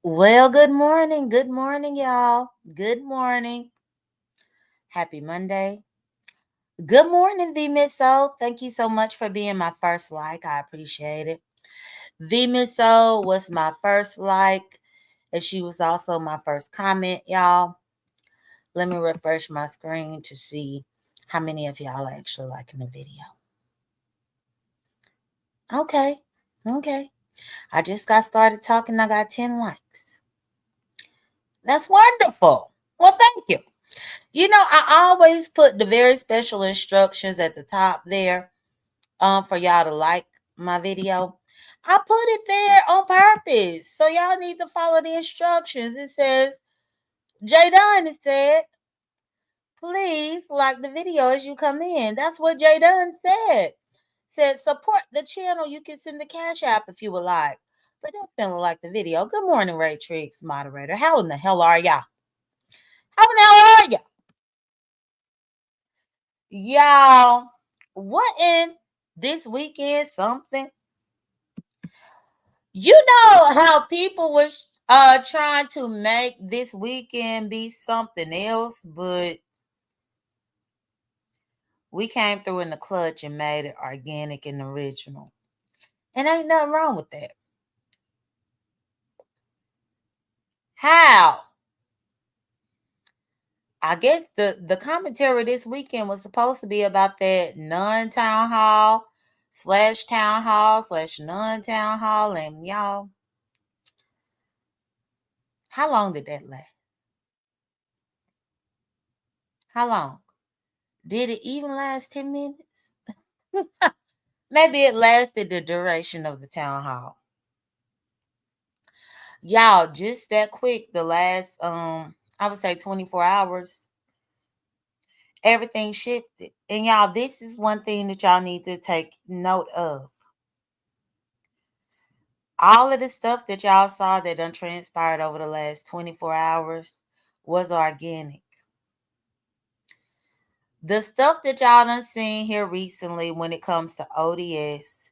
Well, good morning. Good morning, y'all. Good morning. Happy Monday. Good morning, the Miss O. Thank you so much for being my first like. I appreciate it. The Miss O was my first like, and she was also my first comment, y'all. Let me refresh my screen to see how many of y'all are actually liking the video. Okay. Okay. I just got started talking. I got 10 likes. That's wonderful. Well, thank you. I always put the very special instructions at the top there for y'all to like my video. I put it there on purpose. So y'all need to follow the instructions. It says, J.Dunn, it please like the video as you come in. That's what J.Dunn said. Said, support the channel. You can send the cash app if you would like. But definitely like the video. Good morning, Ray Triggs, moderator. How in the hell are y'all? How in the hell are y'all? Y'all, what in this weekend something? You know how people was trying to make this weekend be something else, but we came through in the clutch and made it organic and original. And ain't nothing wrong with that. How? I guess the commentary this weekend was supposed to be about that non-town hall / town hall / non-town hall. And y'all, how long did that last? How long? Did it even last 10 minutes? Maybe it lasted the duration of the town hall. Y'all, just that quick, the last I would say 24 hours, everything shifted. And y'all, this is one thing that y'all need to take note of. All of the stuff that y'all saw that done transpired over the last 24 hours was organic. The stuff that y'all done seen here recently when it comes to ODS,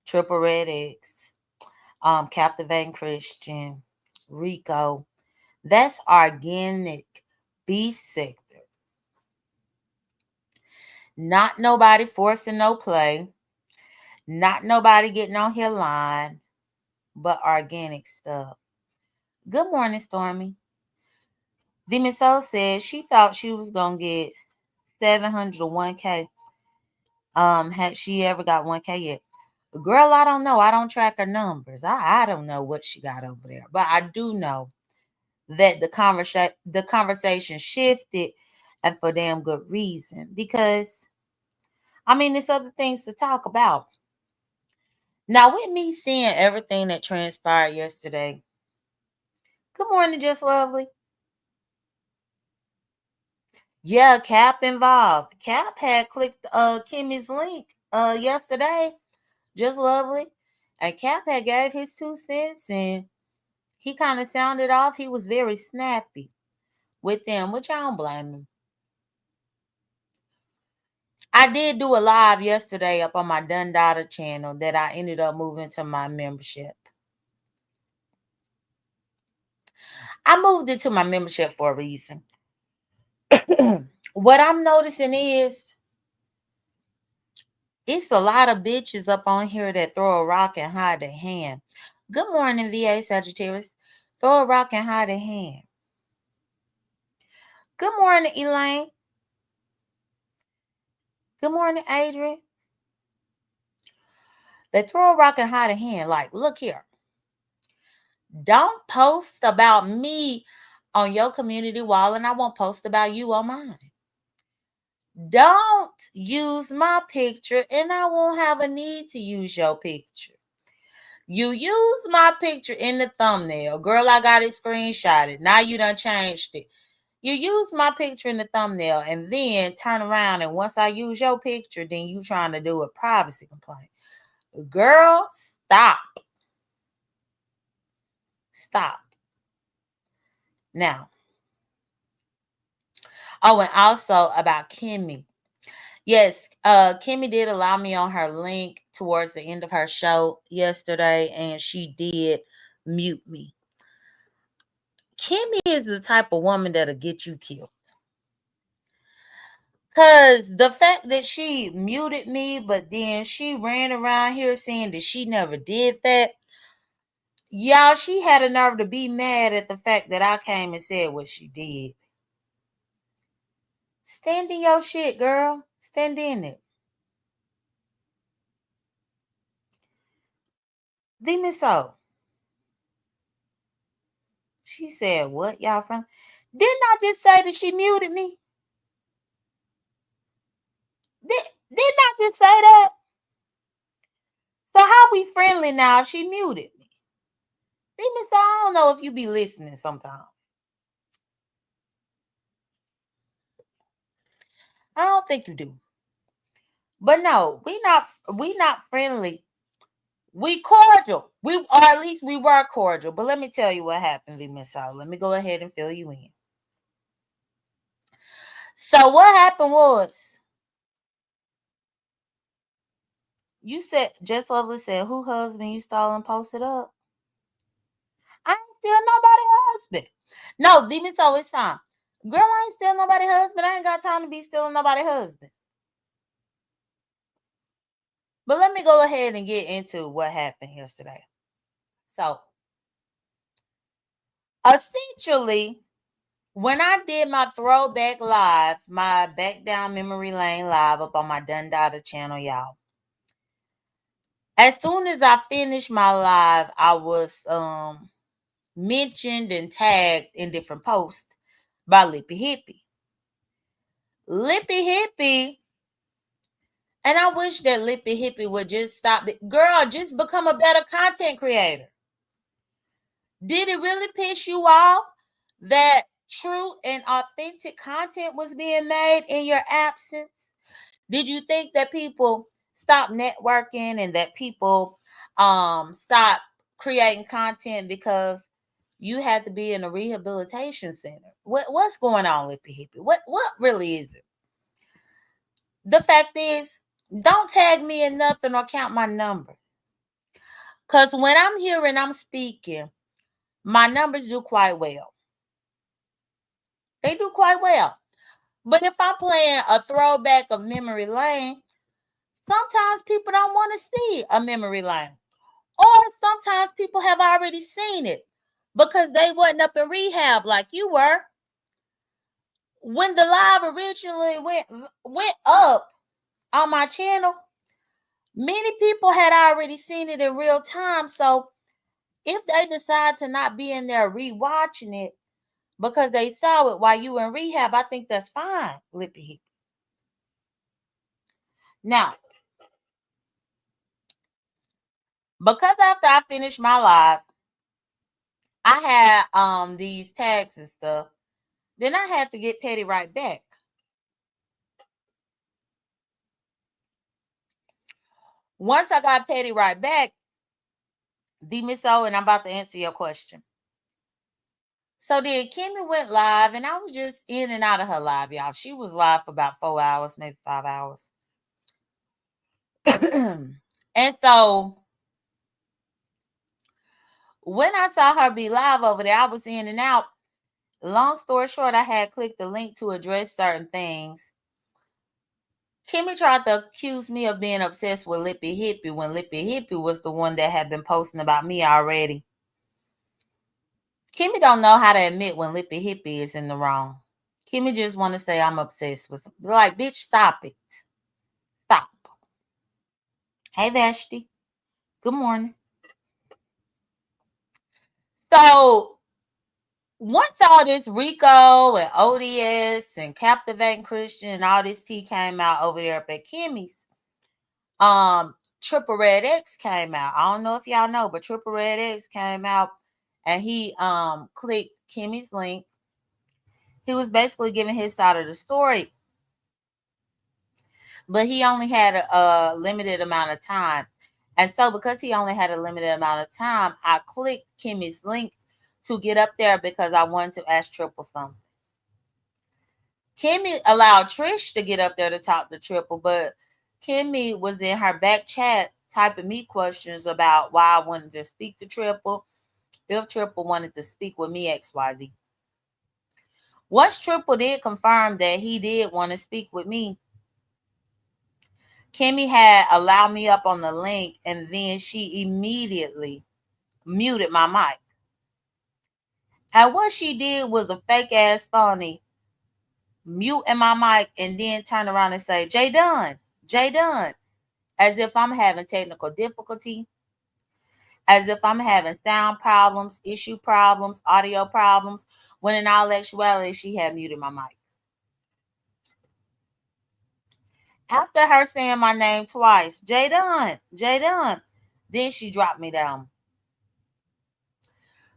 Triple Red X, Captivating Christian, Rico, that's organic beef sector. Not nobody forcing no play, not nobody getting on here line, but organic stuff. Good morning, Stormy. Demon Soul said she thought she was gonna get 700 or 1K. Had she ever got 1K yet? Girl, I don't know. I don't track her numbers. I don't know what she got over there. But I do know that the conversation shifted, and for damn good reason. Because there's other things to talk about. Now, with me seeing everything that transpired yesterday, good morning, Just Lovely. Yeah, Cap involved. Cap had clicked Kimmy's link yesterday, Just Lovely. And Cap had gave his 2 cents, and he kind of sounded off. He was very snappy with them, which I don't blame him. I did do a live yesterday up on my Dunn Daughter channel that I ended up moving to my membership. I moved it to my membership for a reason. What I'm noticing is it's a lot of bitches up on here that throw a rock and hide their hand. Good morning, VA Sagittarius. Throw a rock and hide their hand. Good morning, Elaine. Good morning, Adrian. They throw a rock and hide a hand. Like, look here. Don't post about me on your community wall, and I won't post about you on mine. Don't use my picture, and I won't have a need to use your picture. You use my picture in the thumbnail. Girl, I got it screenshotted. Now you done changed it. You use my picture in the thumbnail and then turn around, and once I use your picture, then you trying to do a privacy complaint. Girl, stop. Stop. Now, oh, and also about Kimmy. Yes, Kimmy did allow me on her link towards the end of her show yesterday, and she did mute me. Kimmy is the type of woman that'll get you killed. Because the fact that she muted me, but then she ran around here saying that she never did that. Y'all, she had a nerve to be mad at the fact that I came and said what she did. Stand in your shit, girl. Stand in it. Demon Soul. She said, what, y'all from? Didn't I just say that she muted me? Didn't I just say that? So how we friendly now if she muted me? Demon Soul, I don't know if you be listening sometimes. I don't think you do. But no, we not friendly. We cordial. Or at least we were cordial. But let me tell you what happened, Demon Soul. Let me go ahead and fill you in. So what happened was, you said, Just Lovely said, who husband you stole and posted up? I ain't steal nobody's husband. No, Demon Soul, it's fine. Girl, I ain't steal nobody's husband. I ain't got time to be stealing nobody's husband. But let me go ahead and get into what happened yesterday. So, essentially, when I did my throwback live, my back down memory lane live up on my Dundada channel, y'all. As soon as I finished my live, I was mentioned and tagged in different posts by Lippy Hippie. Lippy Hippie, and I wish that Lippy Hippie would just stop it. Girl, just become a better content creator. Did it really piss you off that true and authentic content was being made in your absence? Did you think that people stopped networking and that people stopped creating content because you had to be in a rehabilitation center? What's going on, Lippy Hippie? What really is it? The fact is, don't tag me in nothing or count my numbers. Because when I'm here and I'm speaking, my numbers do quite well. They do quite well. But if I'm playing a throwback of memory lane, sometimes people don't want to see a memory lane. Or sometimes people have already seen it because they wasn't up in rehab like you were. When the live originally went up on my channel, many people had already seen it in real time. So if they decide to not be in there rewatching it because they saw it while you were in rehab, I think that's fine, Lippy. Now, because after I finished my live, I had these tags and stuff. Then I had to get petty right back. Once I got petty right back, Miss O, and I'm about to answer your question. So then Kimmy went live, and I was just in and out of her live, y'all. She was live for about 4 hours, maybe 5 hours. And so when I saw her be live over there, I was in and out. Long story short, I had clicked the link to address certain things. Kimmy tried to accuse me of being obsessed with Lippy Hippie when Lippy Hippie was the one that had been posting about me already. Kimmy don't know how to admit when Lippy Hippie is in the wrong. Kimmy just want to say I'm obsessed with something. Like, bitch, stop it. Stop. Hey, Vashti. Good morning. So, once all this Rico and ODS and Captivating Christian and all this tea came out over there up at Kimmy's, Triple Red X came out. I don't know if y'all know, but Triple Red X came out and he clicked Kimmy's link. He was basically giving his side of the story, but he only had a limited amount of time. And so because he only had a limited amount of time, I clicked Kimmy's link to get up there because I wanted to ask Triple something. Kimmy allowed Trish to get up there to talk to Triple, but Kimmy was in her back chat typing me questions about why I wanted to speak to Triple. if Triple wanted to speak with me, XYZ. Once Triple did confirm that he did want to speak with me, Kimmy had allowed me up on the link, and then she immediately muted my mic. And what she did was a fake ass phony muting my mic and then turn around and say, J.Dunn, J.Dunn, as if I'm having technical difficulty, as if I'm having sound problems, issue problems, audio problems, when in all actuality, she had muted my mic. After her saying my name twice, J.Dunn, J.Dunn, then she dropped me down.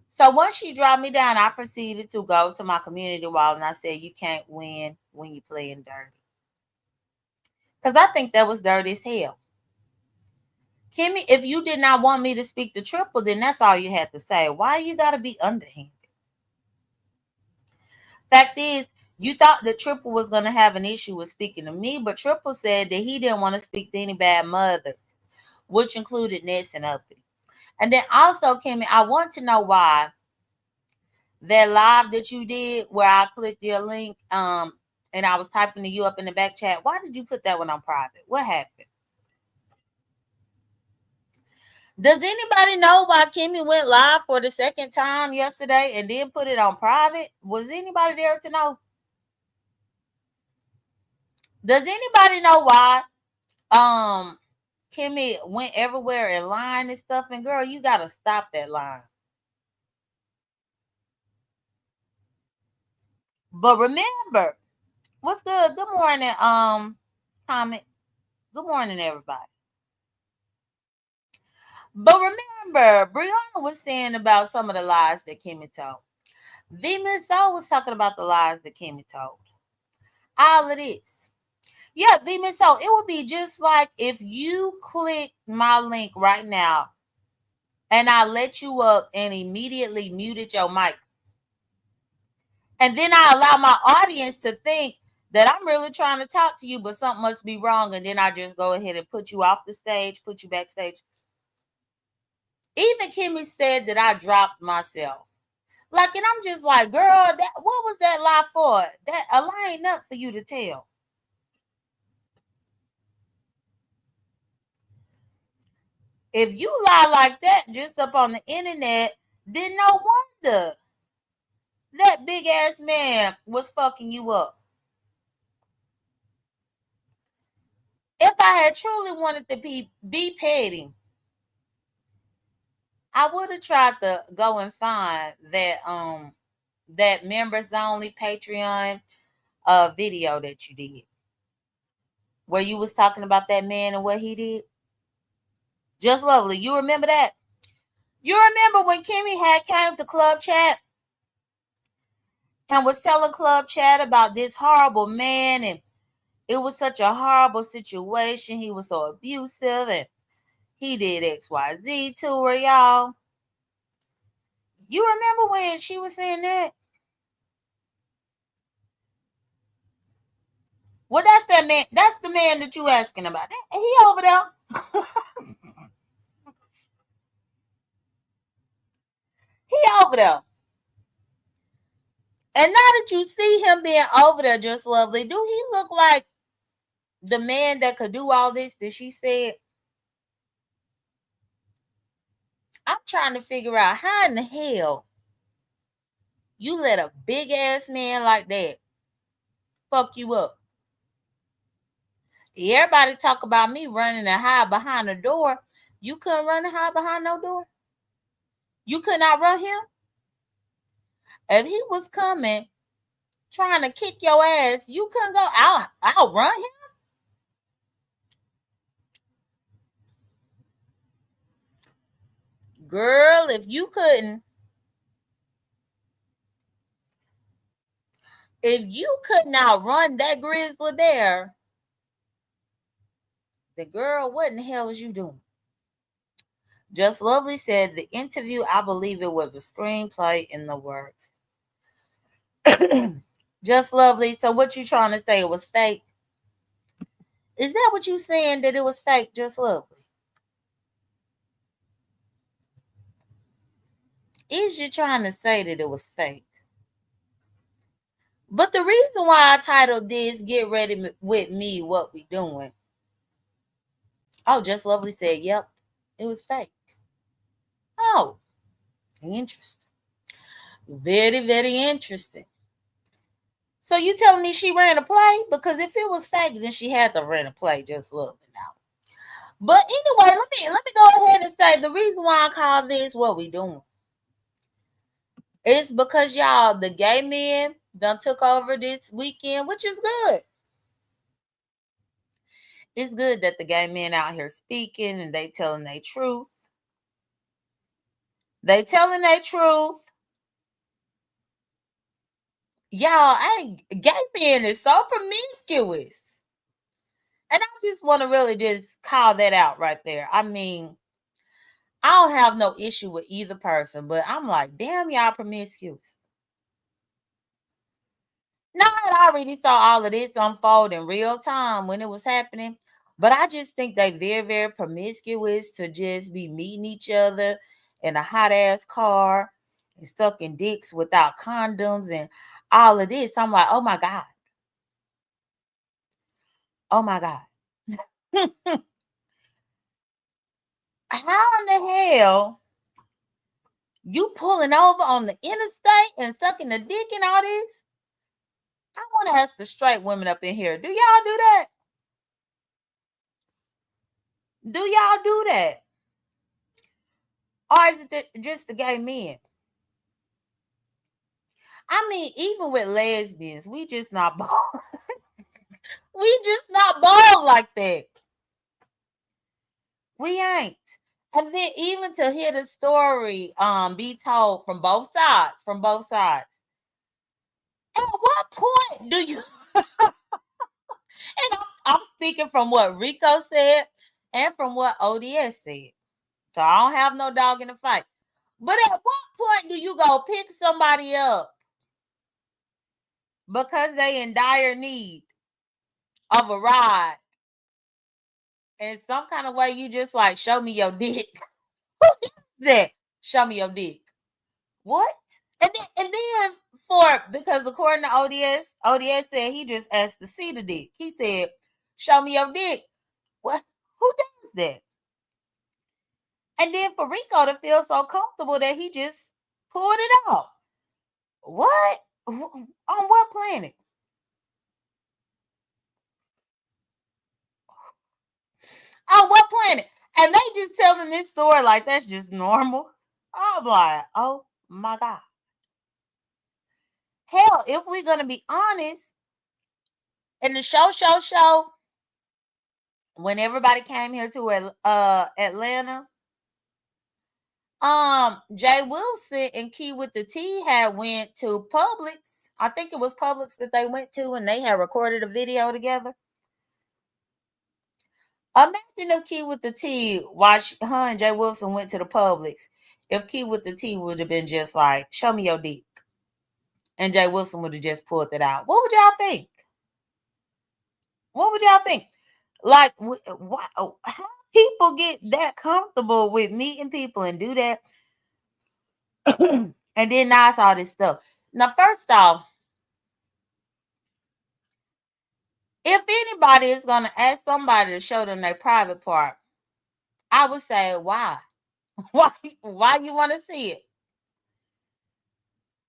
So once she dropped me down, I proceeded to go to my community wall and I said, you can't win when you're playing dirty. Because I think that was dirty as hell. Kimmy, if you did not want me to speak to Triple, then that's all you had to say. Why you got to be underhanded? Fact is, you thought that Triple was going to have an issue with speaking to me, but Triple said that he didn't want to speak to any bad mothers, which included Ness and Uppy. And then also, Kimmy, I want to know why that live that you did where I clicked your link and I was typing to you up in the back chat, why did you put that one on private? What happened? Does anybody know why Kimmy went live for the second time yesterday and then put it on private? Was anybody there to know? Does anybody know why Kimmy went everywhere and lying and stuff? And girl, you gotta stop that line. But remember, what's good? Good morning, comment. Good morning, everybody. But remember, Brianna was saying about some of the lies that Kimmy told. The Miss O was talking about the lies that Kimmy told. All of this. Yeah, the Miss O, it would be just like if you click my link right now and I let you up and immediately muted your mic. And then I allow my audience to think that I'm really trying to talk to you, but something must be wrong. And then I just go ahead and put you off the stage, put you backstage. Even Kimmy said that I dropped myself. Like, and I'm just like, girl, what was that lie for? That a lie ain't nothing for you to tell. If you lie like that just up on the internet, then no wonder that big ass man was fucking you up. If I had truly wanted to be petty, I would have tried to go and find that members only Patreon video that you did, where you was talking about that man and what he did. Just Lovely, you remember that? You remember when Kimmy had came to Club Chat and was telling Club Chat about this horrible man, and it was such a horrible situation. He was so abusive and he did XYZ to her, y'all. You remember when she was saying that? Well, that's that man. That's the man that you asking about. He over there. He over there. And now that you see him being over there, Just Lovely, do he look like the man that could do all this that she said? I'm trying to figure out how in the hell you let a big ass man like that fuck you up. Everybody talk about me running and hide behind the door. You couldn't run and hide behind no door? You could not run him? If he was coming trying to kick your ass, you couldn't go, I'll run him? Girl, if you could not run that grizzly bear, the girl, what in the hell is you doing? Just Lovely said the interview, I believe it was a screenplay in the works. Just Lovely, so what you trying to say, it was fake? Is that what you saying, that it was fake, Just Lovely? is you trying to say that it was fake? But the reason why I titled this "Get Ready with Me, What We Doing." Oh, Just Lovely said, "Yep, it was fake." Oh, interesting. Very, very interesting. So you telling me she ran a play? Because if it was fake, then she had to run a play. Just look now. But anyway, let me go ahead and say the reason why I call this "What We Doing." It's because y'all, the gay men done took over this weekend, which is good. It's good that the gay men out here speaking and they telling their truth. They telling their truth. Y'all, gay men is so promiscuous. And I just want to really just call that out right there. I mean, I don't have no issue with either person, but I'm like, damn, y'all promiscuous. Now, I already saw all of this unfold in real time when it was happening, but I just think they very, very promiscuous to just be meeting each other in a hot ass car and sucking dicks without condoms and all of this. I'm like, oh my God. Oh my God. How in the hell you pulling over on the interstate and sucking the dick and all this? I want to ask the straight women up in here. Do y'all do that? Do y'all do that? Or is it just the gay men? I mean, even with lesbians, we just not bold. We just not bold like that. We ain't. And then even to hear the story be told from both sides, At what point do you and I'm speaking from what Rico said and from what ODS said. So I don't have no dog in the fight. But at what point do you go pick somebody up because they in dire need of a ride? In some kind of way, you just like, show me your dick. Who does that? Show me your dick. What? And then because according to ODS said he just asked to see the dick. He said, show me your dick. What? Who does that? And then for Rico to feel so comfortable that he just pulled it out. What? On what planet? On what planet? And they just telling this story like that's just normal. I'm like, oh my God. Hell, if we're gonna be honest, in the show, when everybody came here to Atlanta, Jay Wilson and Key with the T had went to Publix. I think it was Publix that they went to, and they had recorded a video together. Imagine if Key with the T, while her and Jay Wilson went to the Publix, if Key with the T would have been just like, show me your dick. And Jay Wilson would have just pulled it out. What would y'all think? What would y'all think? Like, how people get that comfortable with meeting people and do that? And then now it's all this stuff. Now, first off, if anybody is going to ask somebody to show them their private part, I would say, why? Why you want to see it?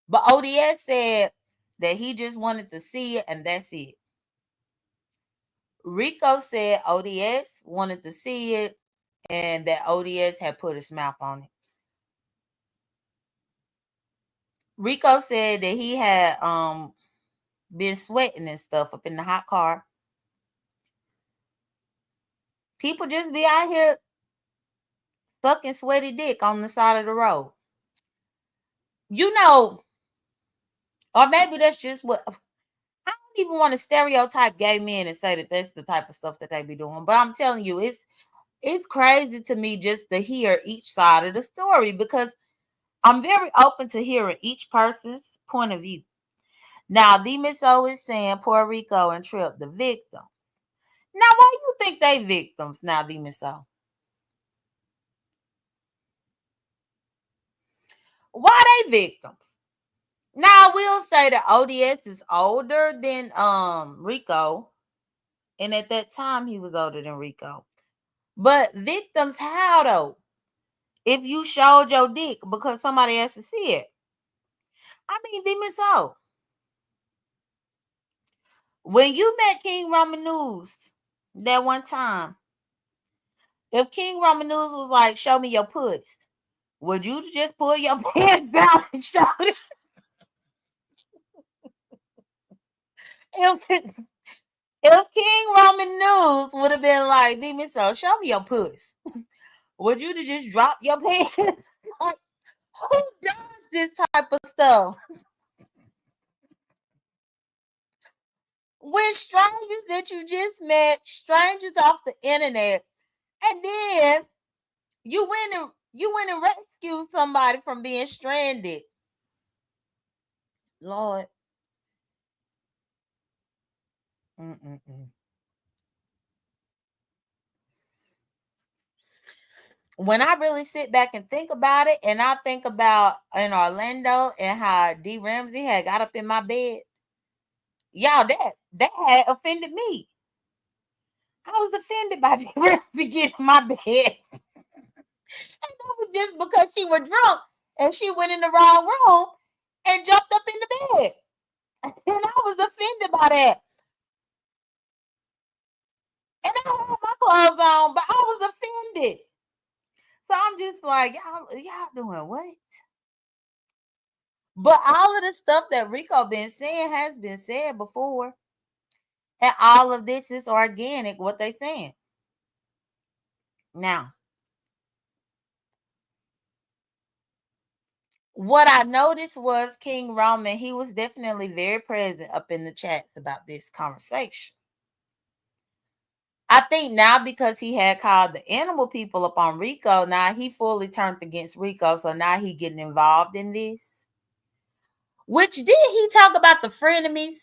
But ODS said that he just wanted to see it and that's it. Rico said ODS wanted to see it and that ODS had put his mouth on it. Rico said that he had been sweating and stuff up in the hot car. People just be out here sucking sweaty dick on the side of the road. You know, or maybe that's just what I don't even want to stereotype gay men and say that that's the type of stuff that they be doing. But I'm telling you, it's crazy to me just to hear each side of the story because I'm very open to hearing each person's point of view. Now, the Miss O is saying Puerto Rico and Trip the victim. Now, why you think they victims now, the Miss O? Why they victims? Now I will say that ODS is older than Rico. And at that time he was older than Rico. But victims how though? If you showed your dick because somebody has to see it. I mean, them so. When you met King Roman News that one time, if King Roman News was like, show me your puss, would you just pull your pants down and show it? If, if King Roman News would have been like, Demon so show me your puss, would you just drop your pants? Like, who does this type of stuff? With strangers that you just met, strangers off the internet, and then you went and rescued somebody from being stranded. Lord. Mm-mm-mm. When I really sit back and think about it, and I think about in Orlando and how D. Ramsey had got up in my bed, y'all, that had offended me. I was offended by D. Ramsey getting in my bed. And that was just because she was drunk and she went in the wrong room and jumped up in the bed. And I was offended by that. And I had my clothes on, but I was offended. So I'm just like, y'all doing what? But all of the stuff that Rico been saying has been said before. And all of this is organic, what they saying. Now, what I noticed was King Roman, he was definitely very present up in the chats about this conversation. I think now because he had called the animal people up on Rico, now he fully turned against Rico. So now he getting involved in this. Which did he talk about the frenemies?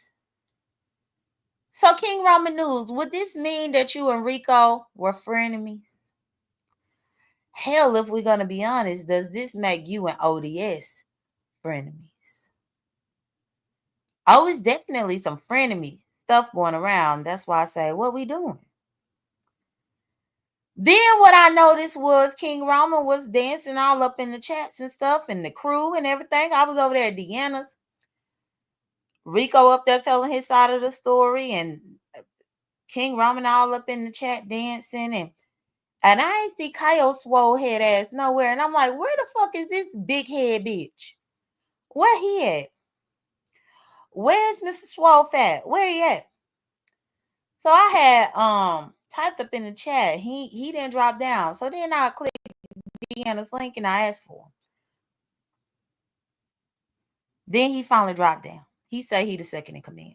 So King Roman News, would this mean that you and Rico were frenemies? Hell, if we're going to be honest, does this make you and ODS frenemies? Oh, it's definitely some frenemy stuff going around. That's why I say, what we doing? Then what I noticed was King Roman was dancing all up in the chats and stuff and the crew and everything. I was over there at Deanna's. Rico up there telling his side of the story and King Roman all up in the chat dancing and I ain't see Kyos swole head ass nowhere. And I'm like, where the fuck is this big head bitch? Where he at? Where's Mr. Swole Fat? Where he at? So I had typed up in the chat. He didn't drop down. So then I clicked Deanna's link and I asked for him. Then he finally dropped down. He said he the second in command.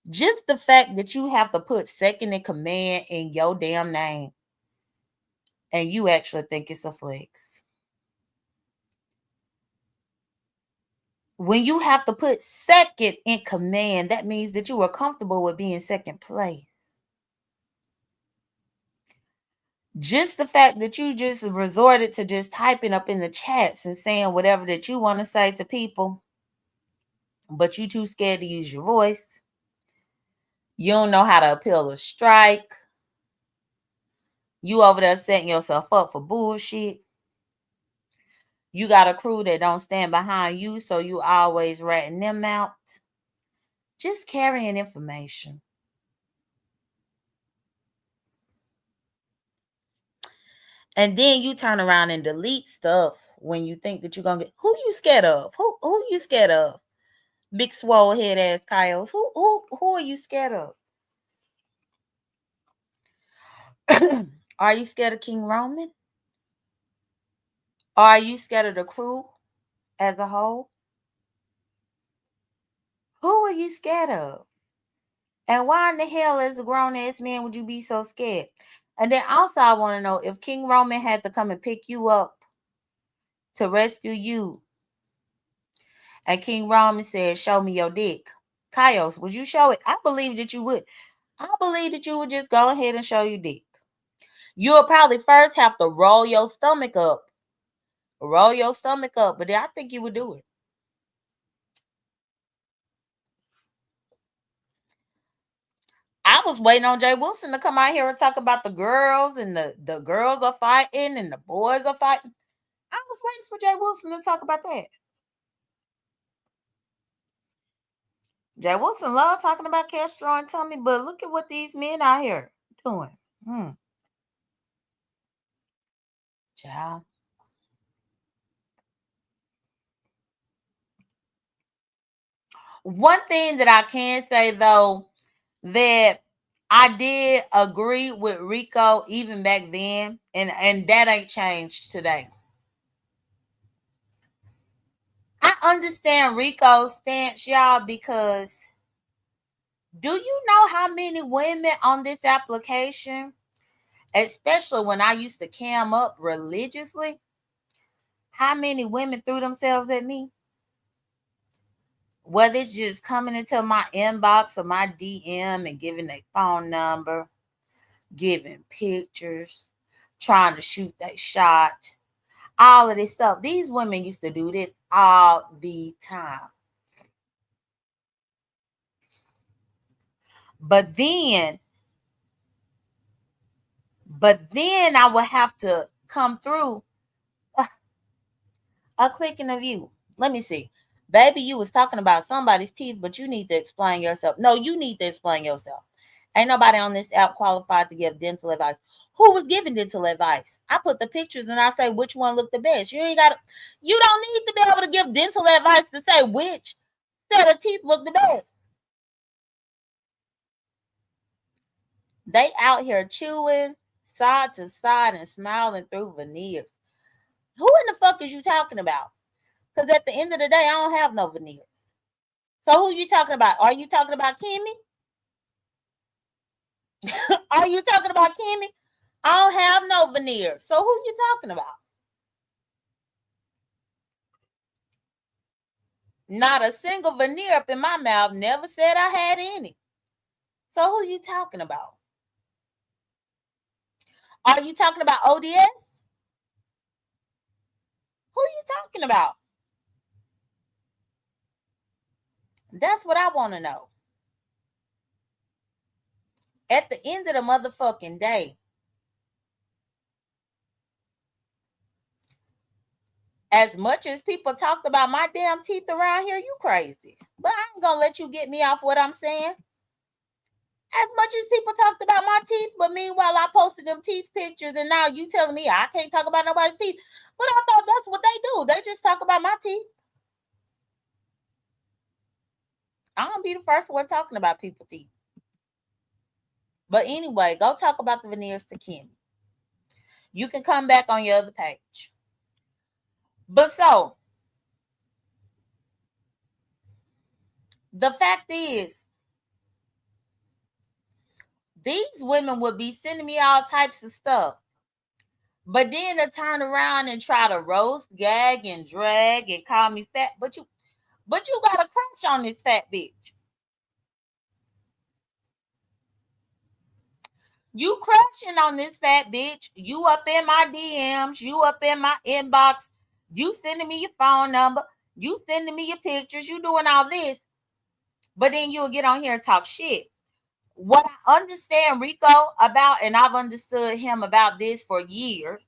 Just the fact that you have to put second in command in your damn name and you actually think it's a flex. When you have to put second in command, that means that you are comfortable with being second place. Just the fact that you just resorted to just typing up in the chats and saying whatever that you want to say to people, but you too scared to use your voice. You don't know how to appeal a strike. You over there setting yourself up for bullshit. You got a crew that don't stand behind you, so you always ratting them out. Just carrying information. And then you turn around and delete stuff when you think that you're gonna get. Who you scared of? Who you scared of? Big swole head ass Kyos. Who are you scared of? Are you scared of King Roman? Or are you scared of the crew as a whole? Who are you scared of? And why in the hell, as a grown ass man, would you be so scared? And then also, I want to know if King Roman had to come and pick you up to rescue you, and King Roman said, "Show me your dick." Kyos, would you show it? I believe that you would. I believe that you would just go ahead and show your dick. You'll probably first have to roll your stomach up Roll your stomach up, but I think you would do it. I was waiting on Jay Wilson to come out here and talk about the girls, and the girls are fighting and the boys are fighting. I was waiting for Jay Wilson to talk about that. Jay Wilson loved talking about Castro and Tommy, but look at what these men out here doing. Child. One thing that I can say though, that I did agree with Rico even back then, and that ain't changed today. I understand Rico's stance, y'all, because do you know how many women on this application, especially when I used to cam up religiously, how many women threw themselves at me? Whether it's just coming into my inbox or my DM and giving their phone number, giving pictures, trying to shoot that shot, all of this stuff. These women used to do this all the time. But then I would have to come through a clicking of you. Let me see. Baby, you was talking about somebody's teeth, but you need to explain yourself. No, you need to explain yourself. Ain't nobody on this app qualified to give dental advice. Who was giving dental advice? I put the pictures and I say which one looked the best. You don't need to be able to give dental advice to say which set of teeth look the best. They out here chewing side to side and smiling through veneers. Who in the fuck is you talking about? Because at the end of the day, I don't have no veneers. So who you talking about? Are you talking about Kimmy? Are you talking about Kimmy? I don't have no veneers. So who you talking about? Not a single veneer up in my mouth. Never said I had any. So who you talking about? Are you talking about ODS? Who you talking about? That's what I want to know. At the end of the motherfucking day, as much as people talked about my damn teeth around here, you crazy. But I ain't gonna let you get me off what I'm saying. As much as people talked about my teeth, but meanwhile I posted them teeth pictures, and now you telling me I can't talk about nobody's teeth. But I thought that's what they do. They just talk about my teeth. I'm gonna be the first one talking about people's teeth. But anyway, go talk about the veneers to Kimmy. You can come back on your other page. But so the fact is, these women would be sending me all types of stuff. But then to turn around and try to roast, gag, and drag and call me fat. But you got a crunch on this fat bitch. You crushing on this fat bitch. You up in my DMs. You up in my inbox. You sending me your phone number. You sending me your pictures. You doing all this. But then you'll get on here and talk shit. What I understand Rico about, and I've understood him about this for years,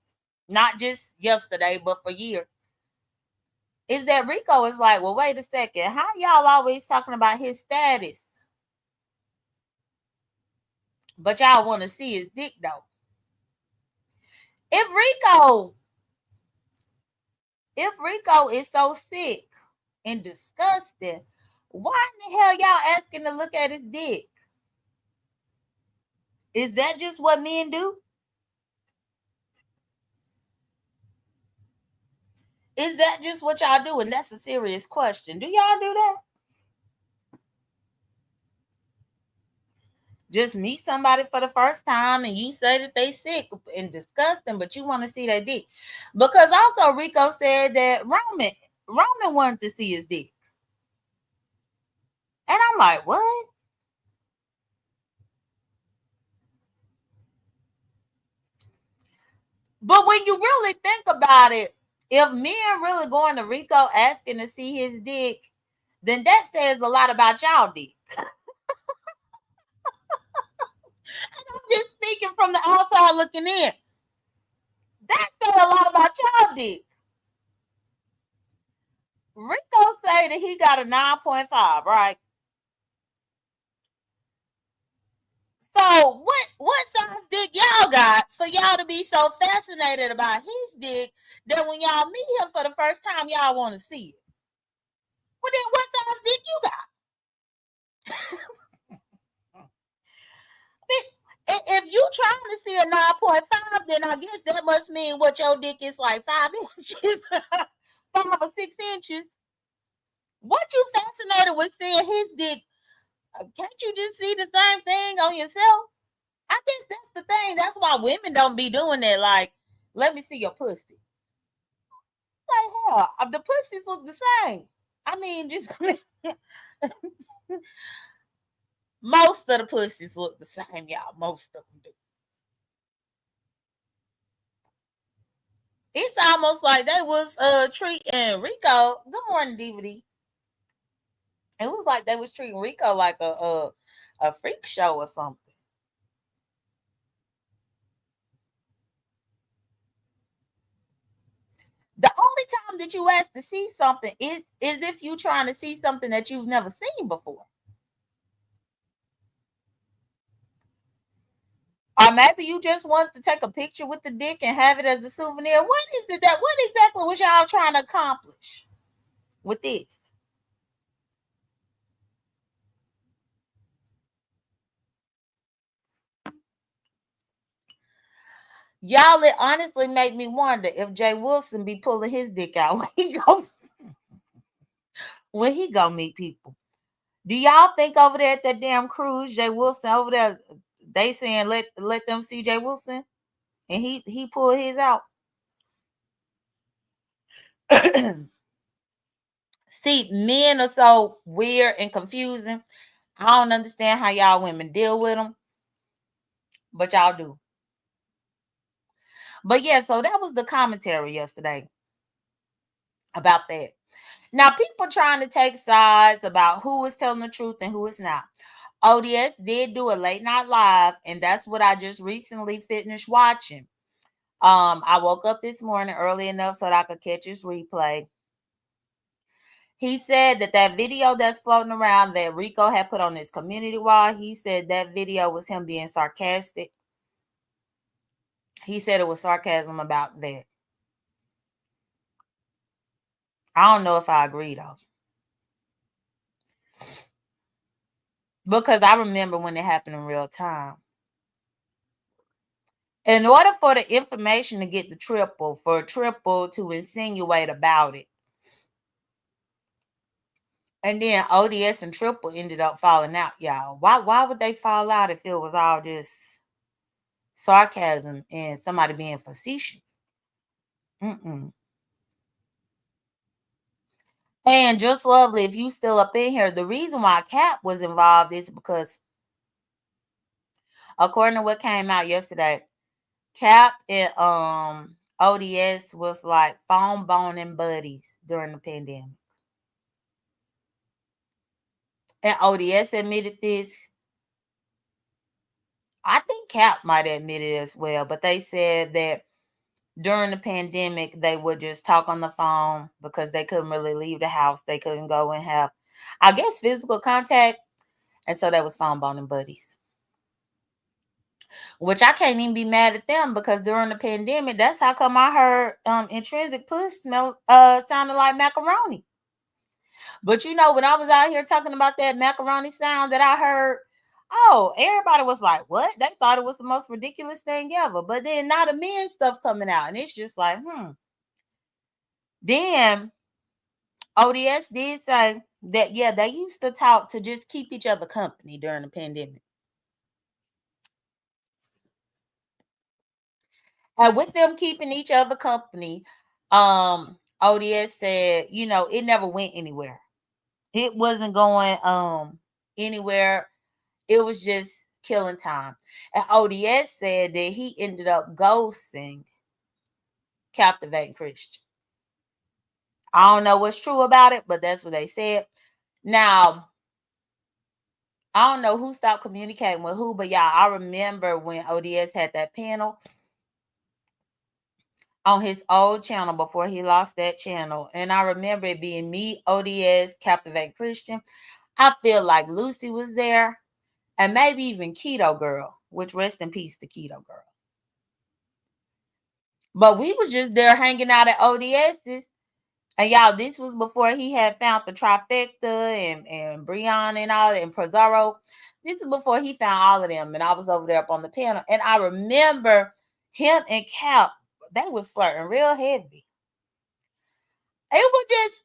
not just yesterday, but for years, is that Rico is like, well, wait a second. How y'all always talking about his status? But y'all want to see his dick, though. If Rico is so sick and disgusting, why in the hell y'all asking to look at his dick? Is that just what men do? Is that just what y'all do? And that's a serious question. Do y'all do that? Just meet somebody for the first time and you say that they sick and disgusting, but you want to see their dick. Because also Rico said that Roman wanted to see his dick. And I'm like, what? But when you really think about it, If men really going to Rico asking to see his dick, then that says a lot about y'all dick. I'm just speaking from the outside looking in. That says a lot about y'all dick. Rico say that he got a 9.5, right? So what size dick y'all got for y'all to be so fascinated about his dick that when y'all meet him for the first time, y'all want to see it? Well, then what size dick you got? If you trying to see a 9.5, then I guess that must mean what your dick is like 5 inches, 5 or 6 inches. What you fascinated with seeing his dick? Can't you just see the same thing on yourself? I guess that's the thing. That's why women don't be doing that. Like, let me see your pussy. Like, hell, the pussies look the same. I mean, just most of the pussies look the same, y'all. Most of them do. It's almost like they was treating Rico. Good morning, DVD. It was like they was treating Rico like a freak show or something. The only time that you ask to see something is if you trying to see something that you've never seen before. Or maybe you just want to take a picture with the dick and have it as a souvenir. What exactly was y'all trying to accomplish with this? Y'all, it honestly made me wonder if Jay Wilson be pulling his dick out when he go meet people. Do y'all think over there at that damn cruise, Jay Wilson over there, they saying let them see Jay Wilson, and he pulled his out? See, men are so weird and confusing. I don't understand how y'all women deal with them, but y'all do. But yeah, so that was the commentary yesterday about that. Now, people trying to take sides about who is telling the truth and who is not. ODS did do a late night live, and that's what I just recently finished watching. I woke up this morning early enough so that I could catch his replay. He said that video that's floating around that Rico had put on his community wall, he said that video was him being sarcastic. He said it was sarcasm about that. I don't know if I agree though. Because I remember when it happened in real time. In order for the information to get for Triple to insinuate about it, and then ODS and Triple ended up falling out, y'all. Why would they fall out if it was all this sarcasm and somebody being facetious? Mm-mm. And just lovely, if you still up in here, the reason why Cap was involved is because, according to what came out yesterday, Cap and ODS was like phone boning buddies during the pandemic. And ODS admitted this. I think Cap might admit it as well, but they said that during the pandemic, they would just talk on the phone because they couldn't really leave the house. They couldn't go and have, I guess, physical contact. And so they was phone boning buddies. Which I can't even be mad at them because during the pandemic, that's how come I heard intrinsic puss smell sounding like macaroni. But you know, when I was out here talking about that macaroni sound that I heard, oh, everybody was like, what? They thought it was the most ridiculous thing ever. But then now the men stuff coming out, and it's just like, Then ODS did say that, yeah, they used to talk to just keep each other company during the pandemic. And with them keeping each other company, ODS said, it never went anywhere. It wasn't going anywhere. It was just killing time. And ODS said that he ended up ghosting Captivating Christian. I don't know what's true about it, but that's what they said. Now, I don't know who stopped communicating with who, but y'all, I remember when ODS had that panel on his old channel before he lost that channel. And I remember it being me, ODS, Captivate Christian. I feel like Lucy was there, and maybe even Keto Girl, which rest in peace to Keto Girl. But we was just there hanging out at ODS's. And y'all, this was before he had found the trifecta and Breon and all that, and Pizarro. This is before he found all of them. And I was over there up on the panel. And I remember him and Cap, they was flirting real heavy. It was just,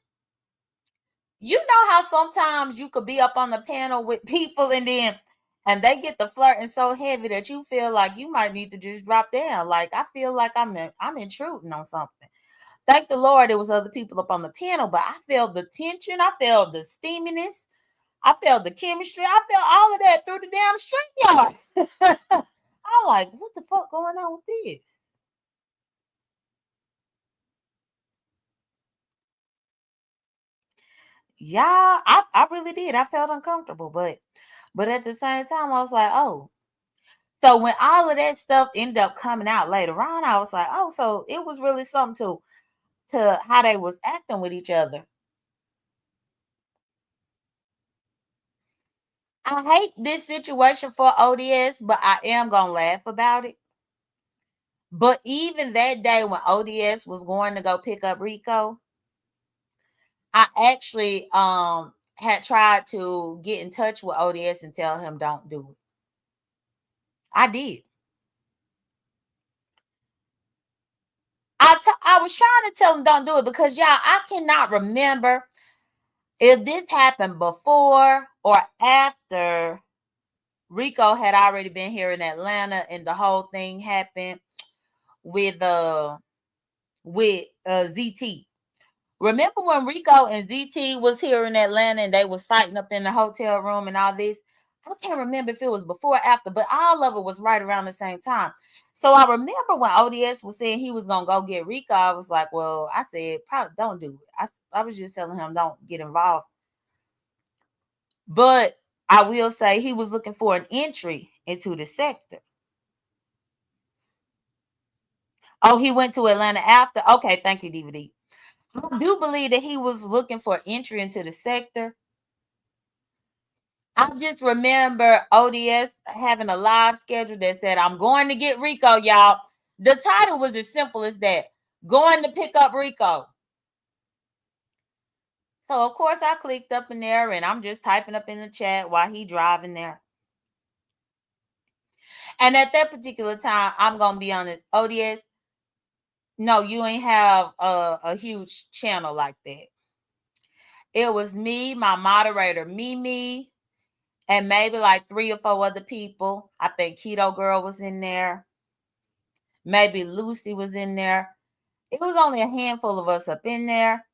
you know how sometimes you could be up on the panel with people and they get the flirting so heavy that you feel like you might need to just drop down. Like, I feel like I'm intruding on something. Thank the Lord it was other people up on the panel, but I felt the tension. I felt the steaminess. I felt the chemistry. I felt all of that through the damn StreamYard. I'm like, what the fuck going on with this? Yeah, I really did. I felt uncomfortable, but at the same time, I was like, oh. So when all of that stuff ended up coming out later on, I was like, oh, so it was really something to how they was acting with each other. I hate this situation for ODS, but I am gonna laugh about it. But even that day when ODS was going to go pick up Rico, I actually had tried to get in touch with ODS and tell him don't do it. I did. I was trying to tell him don't do it because y'all, I cannot remember if this happened before or after Rico had already been here in Atlanta and the whole thing happened with ZT. Remember when Rico and ZT was here in Atlanta and they was fighting up in the hotel room and all this? I can't remember if it was before or after, but all of it was right around the same time. So I remember when ODS was saying he was going to go get Rico, I was like, well, I said, probably don't do it. I was just telling him don't get involved. But I will say he was looking for an entry into the sector. Oh, he went to Atlanta after? Okay, thank you, DVD. I do believe that he was looking for entry into the sector. I just remember ODS having a live schedule that said, I'm going to get Rico, y'all. The title was as simple as that. Going to pick up Rico. So, of course, I clicked up in there and I'm just typing up in the chat while he driving there. And at that particular time, I'm going to be honest, ODS, no, you ain't have a huge channel like that. It was me, my moderator, Mimi, and maybe like 3 or 4 other people. I think Keto Girl was in there. Maybe Lucy was in there. It was only a handful of us up in there.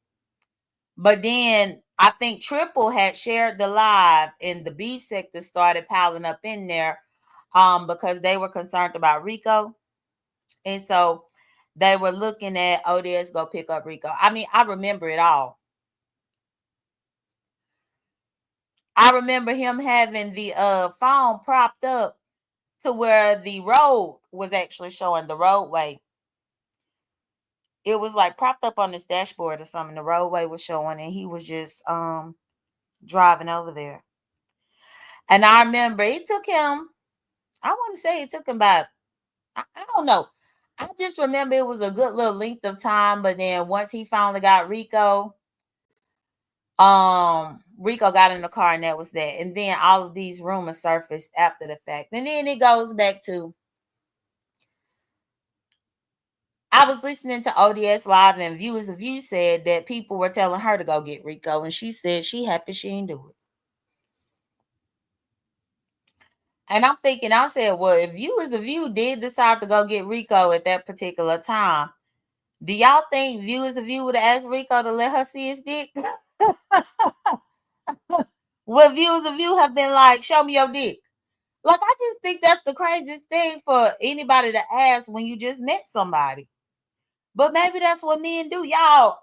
But then I think Triple had shared the live and the beef sector started piling up in there because they were concerned about Rico. And so they were looking at ODS go pick up Rico. I mean, I remember it all. I remember him having the phone propped up to where the road was actually showing the roadway. It was like propped up on his dashboard or something. The roadway was showing and he was just driving over there. And I remember it took him, I want to say it took him about, I don't know. I just remember it was a good little length of time, but then once he finally got Rico, Rico got in the car and that was that. And then all of these rumors surfaced after the fact. And then it goes back to, I was listening to ODS Live and Viewers of You said that people were telling her to go get Rico. And she said she happy she didn't do it. And I'm thinking, I said, well, if Viewers of You did decide to go get Rico at that particular time, do y'all think Viewers of You would have asked Rico to let her see his dick? Would Viewers of You have been like, show me your dick? Like, I just think that's the craziest thing for anybody to ask when you just met somebody. But maybe that's what men do. Y'all,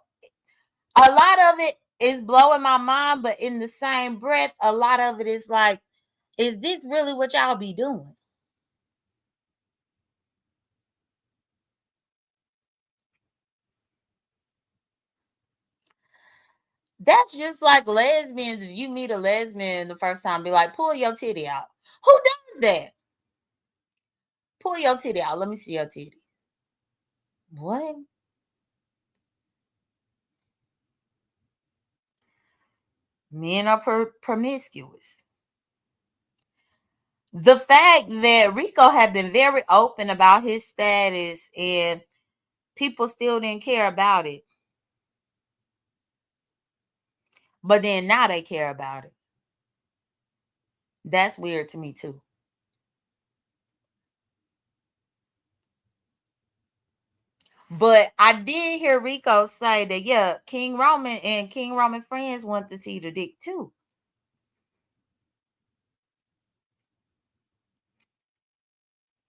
A lot of it is blowing my mind, but in the same breath, a lot of it is like, is this really what y'all be doing? That's just like lesbians. If you meet a lesbian the first time, be like, pull your titty out. Who does that? Pull your titty out. Let me see your titty. What? Men are promiscuous. The fact that Rico had been very open about his status and people still didn't care about it. But then now they care about it. That's weird to me too. But I did hear Rico say that, yeah, King Roman and King Roman friends want to see the dick too.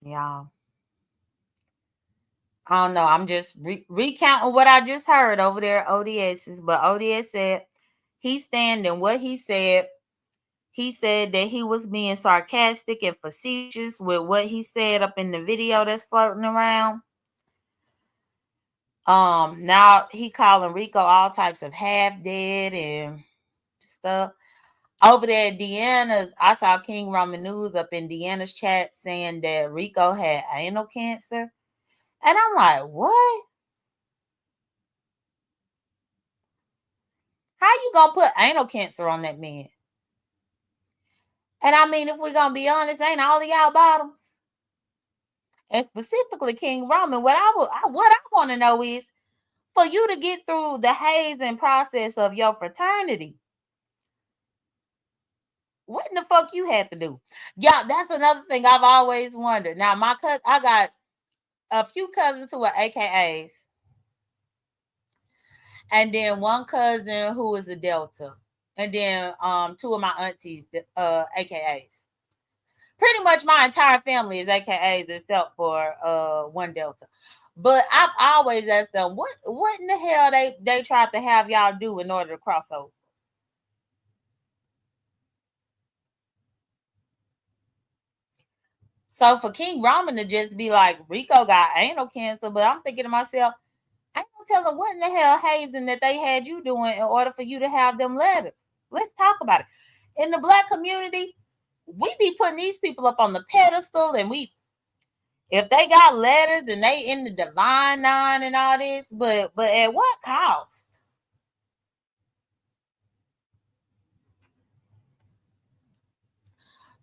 Y'all. I don't know. I'm just recounting what I just heard over there at ODS's. But ODS said he's standing what he said. He said that he was being sarcastic and facetious with what he said up in the video that's floating around. Now he calling Rico all types of half dead and stuff. Over there at Deanna's, I saw King Roman News up in Deanna's chat saying that Rico had anal cancer. And I'm like, what? How you gonna put anal cancer on that man? And I mean, if we're gonna be honest, ain't all of y'all bottoms? And specifically King Roman, what I want to know is, for you to get through the hazing process of your fraternity, what in the fuck you had to do? Yeah, that's another thing I've always wondered. Now, I got a few cousins who are AKAs, and then one cousin who is a Delta, and then two of my aunties, AKAs. Pretty much my entire family is AKAs except for one Delta. But I've always asked them, what in the hell they tried to have y'all do in order to cross over? So for King Roman to just be like, Rico got anal cancer, but I'm thinking to myself, I don't tell them what in the hell hazing that they had you doing in order for you to have them letters. Let's talk about it. In the Black community, we be putting these people up on the pedestal, and if they got letters and they in the divine nine and all this, but at what cost?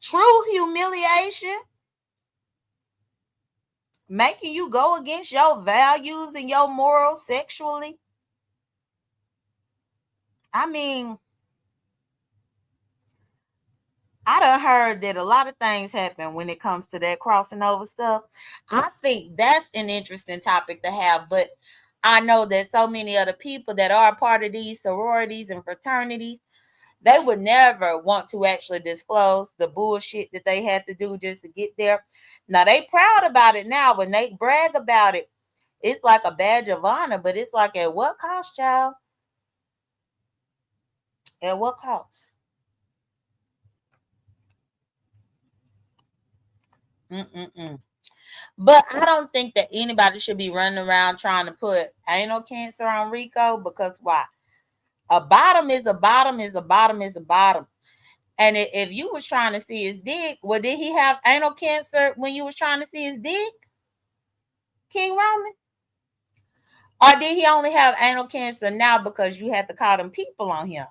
True humiliation, making you go against your values and your morals sexually. I mean, I done heard that a lot of things happen when it comes to that crossing over stuff. I think that's an interesting topic to have, but I know that so many other people that are part of these sororities and fraternities, they would never want to actually disclose the bullshit that they had to do just to get there. Now they proud about it now. When they brag about it, it's like a badge of honor, but it's like, at what cost, child? At what cost? Mm-mm-mm. But I don't think that anybody should be running around trying to put anal cancer on Rico, because why? A bottom is a bottom is a bottom is a bottom. And if you was trying to see his dick, well, did he have anal cancer when you was trying to see his dick, King Roman? Or did he only have anal cancer now because you had to call them people on him?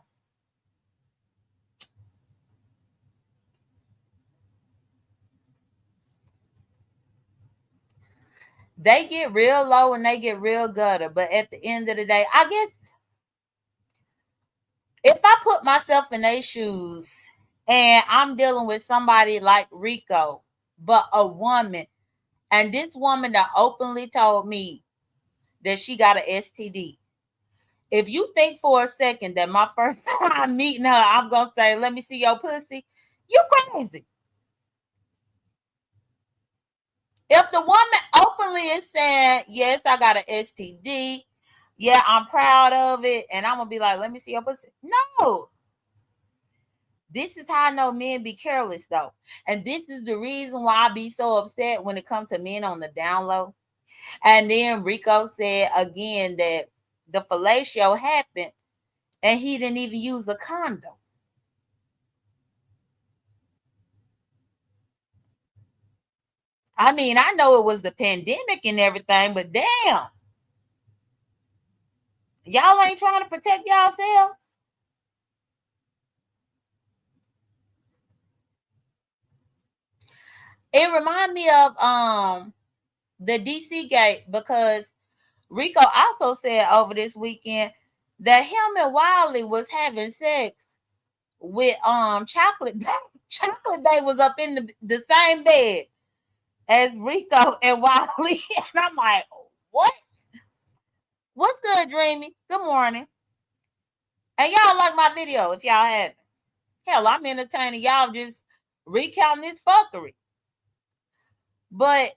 They get real low and they get real gutter. But at the end of the day, I guess if I put myself in their shoes and I'm dealing with somebody like Rico, but a woman, and this woman that openly told me that she got an STD. If you think for a second that my first time meeting her, I'm going to say, let me see your pussy, you crazy. If the woman openly is saying, yes, I got an STD, Yeah, I'm proud of it, and I'm gonna be like, let me see your pussy. No. This is how I know men be careless though. And this is the reason why I be so upset when it comes to men on the down low. And then Rico said again that the fellatio happened and he didn't even use a condom. I mean, I know it was the pandemic and everything, but damn, y'all ain't trying to protect yourselves. It remind me of the DC gate because Rico also said over this weekend that him and Wiley was having sex with Chocolate Bay. Chocolate Bay was up in the same bed as Rico and Wiley. And I'm like, what? What's good, Dreamy? Good morning. And y'all like my video if y'all haven't. Hell, I'm entertaining y'all just recounting this fuckery. But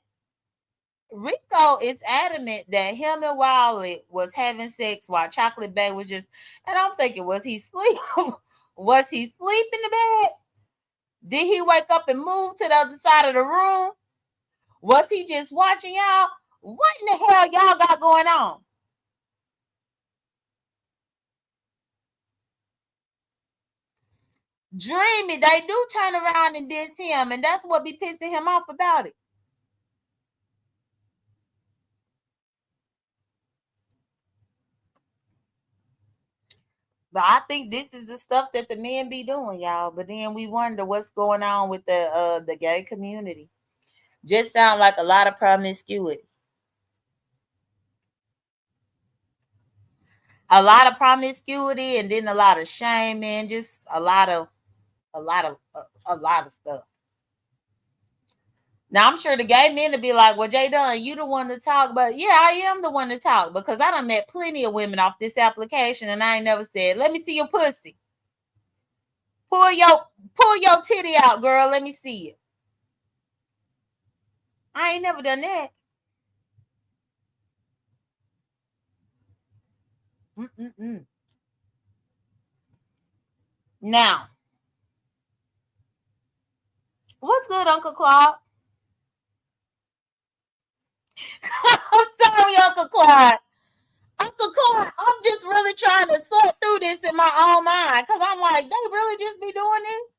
Rico is adamant that him and Wiley was having sex while Chocolate Bay was just, and I'm thinking, was he sleep? Was he sleep in the bed? Did he wake up and move to the other side of the room? Was he just watching y'all? What in the hell y'all got going on? Dreamy, they do turn around and diss him, and that's what be pissing him off about it. But I think this is the stuff that the men be doing, y'all. But then we wonder what's going on with the gay community. Just sound like a lot of promiscuity. A lot of promiscuity and then a lot of shaming, just a lot of stuff. Now I'm sure the gay men will be like, well, J.Dunn, you the one to talk, but yeah, I am the one to talk because I done met plenty of women off this application and I ain't never said, let me see your pussy. Pull your titty out, girl. Let me see it. I ain't never done that. Mm-mm-mm. Now, what's good, Uncle Claude? I'm sorry, Uncle Claude. Uncle Claude, I'm just really trying to sort through this in my own mind because I'm like, they really just be doing this?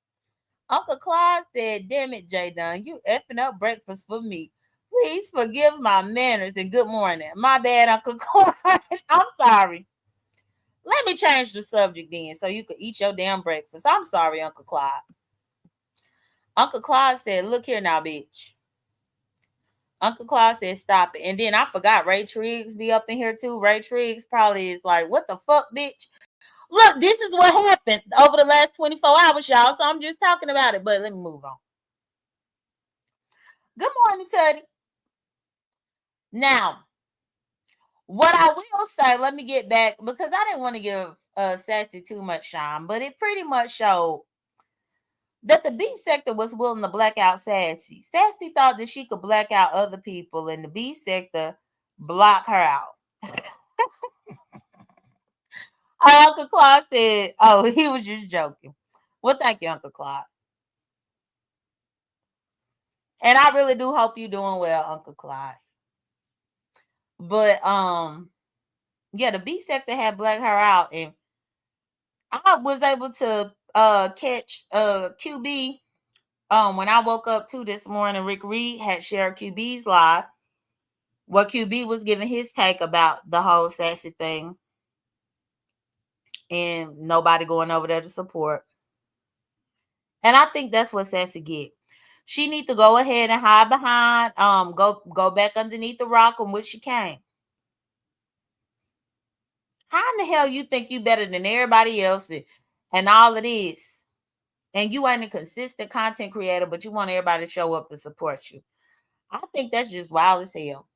Uncle Claude said, damn it, J.Dunn, you effing up breakfast for me. Please forgive my manners and good morning. My bad, Uncle Claude. I'm sorry. Let me change the subject then so you could eat your damn breakfast. I'm sorry, Uncle Claude. Uncle Claude said, look here now, bitch. Uncle Claude said, stop it. And then I forgot Ray Triggs be up in here too. Ray Triggs probably is like, what the fuck, bitch? Look, this is what happened over the last 24 hours, y'all. So I'm just talking about it. But let me move on. Good morning, Teddy. Now, what I will say, let me get back because I didn't want to give Sassy too much shine, but it pretty much showed that the B sector was willing to black out Sassy. Sassy thought that she could black out other people, and the B sector block her out. Uncle Claude said, "Oh, he was just joking." Well, thank you, Uncle Claude, and I really do hope you're doing well, Uncle Claude. But yeah, the B sector had blacked her out, and I was able to catch QB when I woke up too this morning. Rick Reed had shared QB's live. What QB was giving his take about the whole Sassy thing and nobody going over there to support. And I think that's what Sassy get. She need to go ahead and hide behind, go back underneath the rock on which she came. How in the hell you think you better than everybody else and all of this? And you ain't a consistent content creator, but you want everybody to show up and support you. I think that's just wild as hell.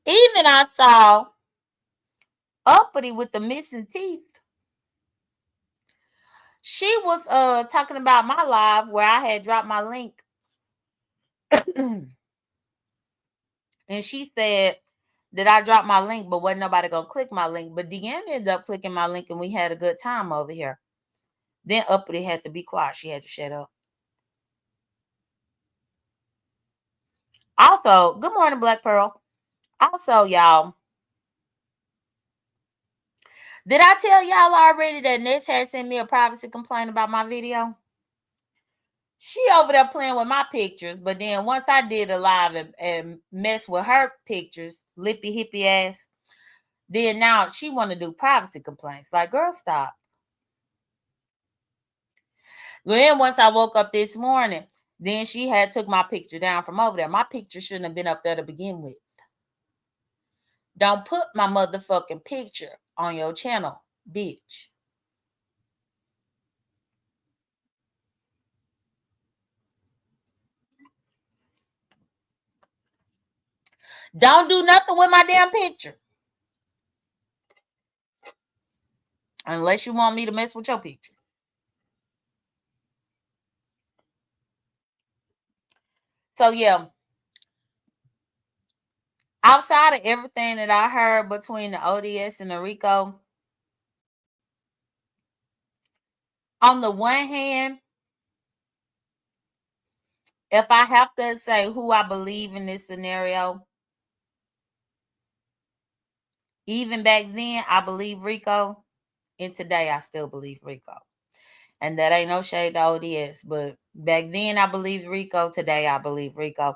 Even I saw Uppity with the missing teeth. She was talking about my live where I had dropped my link And she said that I dropped my link, but wasn't nobody gonna click my link. But Deanna ended up clicking my link and we had a good time over here. Then Uppity had to be quiet. She had to shut up. Also, good morning, Black Pearl. Also, y'all, did I tell y'all already that Ness had sent me a privacy complaint about my video? She over there playing with my pictures, but then once I did a live and mess with her pictures, lippy hippie ass, then now she want to do privacy complaints. Like, girl, stop. Then once I woke up this morning, then she had took my picture down from over there. My picture shouldn't have been up there to begin with. Don't put my motherfucking picture on your channel, bitch. Don't do nothing with my damn picture. Unless you want me to mess with your picture. So yeah. Outside of everything that I heard between the ODS and the Rico, on the one hand, if I have to say who I believe in this scenario, even back then, I believe Rico, and today I still believe Rico. And that ain't no shade to ODS, but back then I believed Rico, today I believe Rico.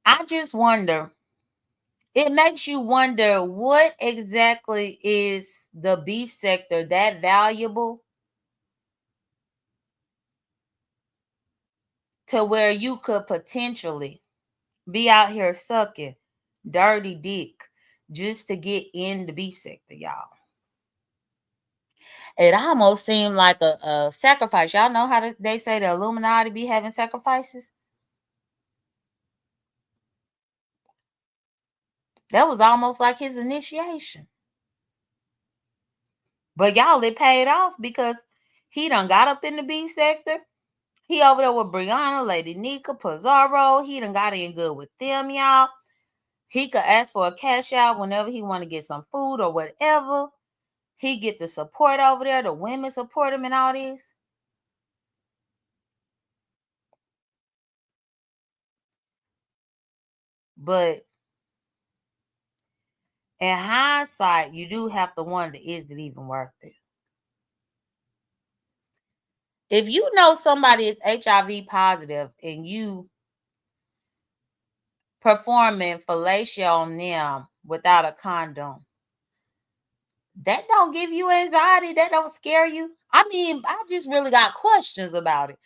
I just wonder, it makes you wonder what exactly is the beef sector that valuable to where you could potentially be out here sucking dirty dick just to get in the beef sector, y'all. It almost seemed like a sacrifice. Y'all know how they say the Illuminati be having sacrifices? That was almost like his initiation. But y'all, it paid off because he done got up in the beef sector. He over there with Brianna, Lady Nika, Pizarro. He done got in good with them, y'all. He could ask for a cash out whenever he want to get some food or whatever. He get the support over there. The women support him and all this. But in hindsight, you do have to wonder, is it even worth it? If you know somebody is HIV positive and you performing fellatio on them without a condom, that don't give you anxiety? That don't scare you? I mean, I just really got questions about it.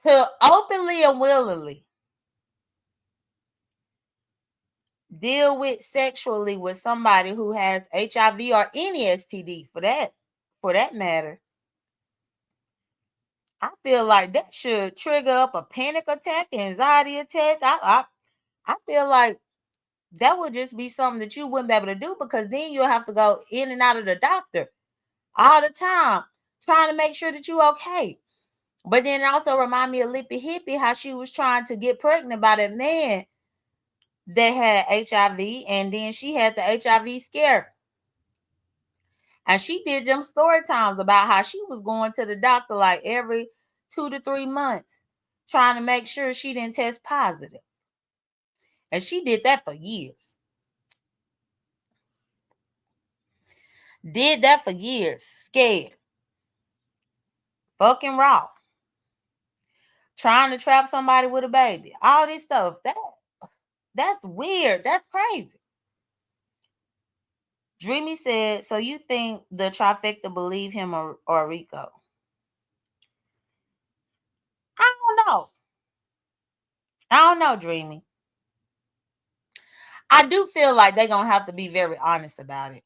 To openly and willingly deal with sexually with somebody who has HIV or any STD for that matter, I feel like that should trigger up a panic attack, anxiety attack. I feel like that would just be something that you wouldn't be able to do, because then you'll have to go in and out of the doctor all the time trying to make sure that you're okay. But then it also remind me of Lippy Hippie, how she was trying to get pregnant by that man that had HIV, and then she had the HIV scare. And she did them story times about how she was going to the doctor like every 2 to 3 months trying to make sure she didn't test positive. And she did that for years. Did that for years. Scared. Fucking raw. Trying to trap somebody with a baby. All this stuff. That's weird. That's crazy. Dreamy said, so you think the trifecta believe him or Rico? I don't know. I don't know, Dreamy. I do feel like they're going to have to be very honest about it.